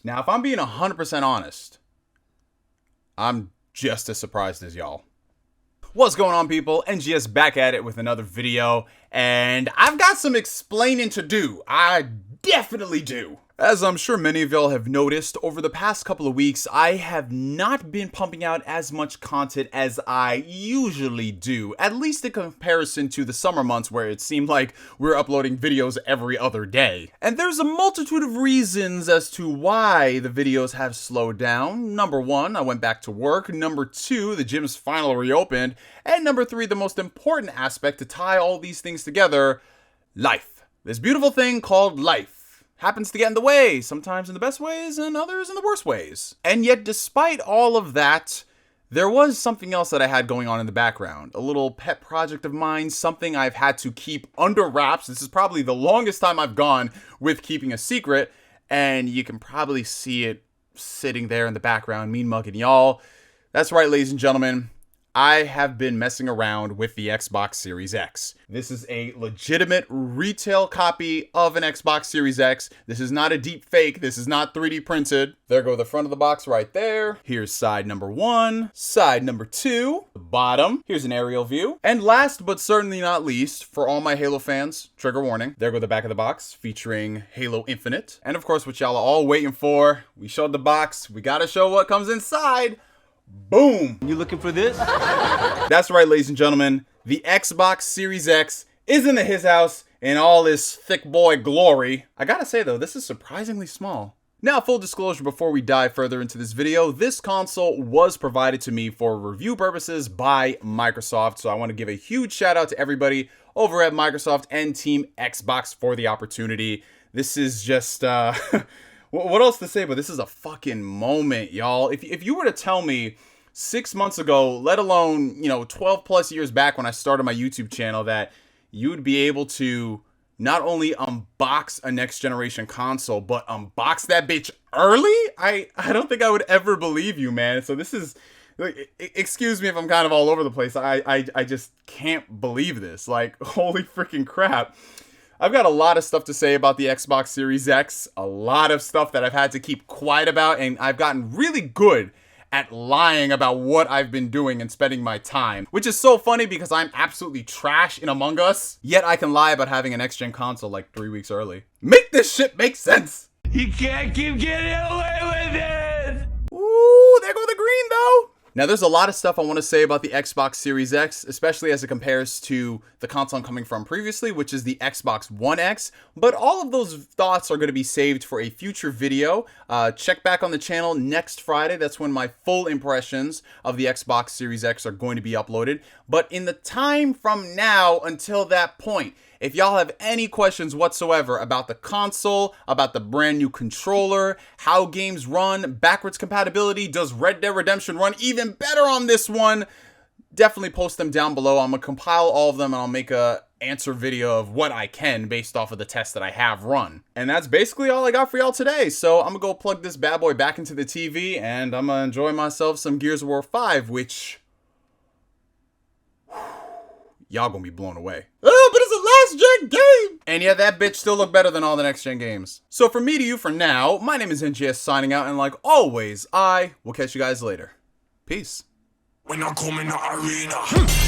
Now, if I'm being 100% honest, I'm just as surprised as y'all. What's going on, people? NGS back at it with another video, and I've got some explaining to do. I definitely do. As I'm sure many of y'all have noticed, over the past couple of weeks, I have not been pumping out as much content as I usually do, at least in comparison to the summer months where it seemed like we're uploading videos every other day. And there's a multitude of reasons as to why the videos have slowed down. Number one, I went back to work. Number two, the gym's finally reopened. And number three, the most important aspect to tie all these things together, life. This beautiful thing called life happens to get in the way, sometimes in the best ways and others in the worst ways. And yet, despite all of that, there was something else that I had going on in the background. A little pet project of mine, something I've had to keep under wraps. This is probably the longest time I've gone with keeping a secret, and you can probably see it sitting there in the background, mean mugging y'all. That's right, ladies and gentlemen. I have been messing around with the Xbox Series X. This is a legitimate retail copy of an Xbox Series X. This is not a deep fake. This is not 3D printed. There go the front of the box right there. Here's side number one, side number two, the bottom. Here's an aerial view. And last but certainly not least, for all my Halo fans, trigger warning, there go the back of the box featuring Halo Infinite. And of course, what y'all are all waiting for, we showed the box. We gotta show what comes inside. Boom! You looking for this? That's right, ladies and gentlemen. The Xbox Series X is in his house in all this thick boy glory. I gotta say though, this is surprisingly small. Now, full disclosure before we dive further into this video, this console was provided to me for review purposes by Microsoft, so I want to give a huge shout out to everybody over at Microsoft and Team Xbox for the opportunity. This is just, what else to say, but this is a fucking moment, y'all. If you were to tell me 6 months ago, let alone, 12 plus years back when I started my YouTube channel, that you would be able to not only unbox a next generation console, but unbox that bitch early, I don't think I would ever believe you, man. So this is, excuse me if I'm kind of all over the place. I just can't believe this. Like, holy freaking crap. I've got a lot of stuff to say about the Xbox Series X, a lot of stuff that I've had to keep quiet about, and I've gotten really good at lying about what I've been doing and spending my time, which is so funny because I'm absolutely trash in Among Us, yet I can lie about having a next-gen console like 3 weeks early. Make this shit make sense! You can't keep getting away with it! Ooh, there go the green though! Now, there's a lot of stuff I want to say about the Xbox Series X, especially as it compares to the console I'm coming from previously, which is the Xbox One X, but all of those thoughts are going to be saved for a future video. Check back on the channel next Friday. That's when my full impressions of the Xbox Series X are going to be uploaded. But in the time from now until that point, if y'all have any questions whatsoever about the console, about the brand new controller, how games run, backwards compatibility, does Red Dead Redemption run even better on this one, definitely post them down below. I'm going to compile all of them and I'll make a answer video of what I can based off of the tests that I have run. And that's basically all I got for y'all today. So I'm going to go plug this bad boy back into the TV and I'm going to enjoy myself some Gears of War 5, which y'all gonna be blown away. Oh, but it's a last-gen game! And yeah, that bitch still look better than all the next-gen games. So from me to you for now, my name is NGS signing out, and like always, I will catch you guys later. Peace. When I come in the arena.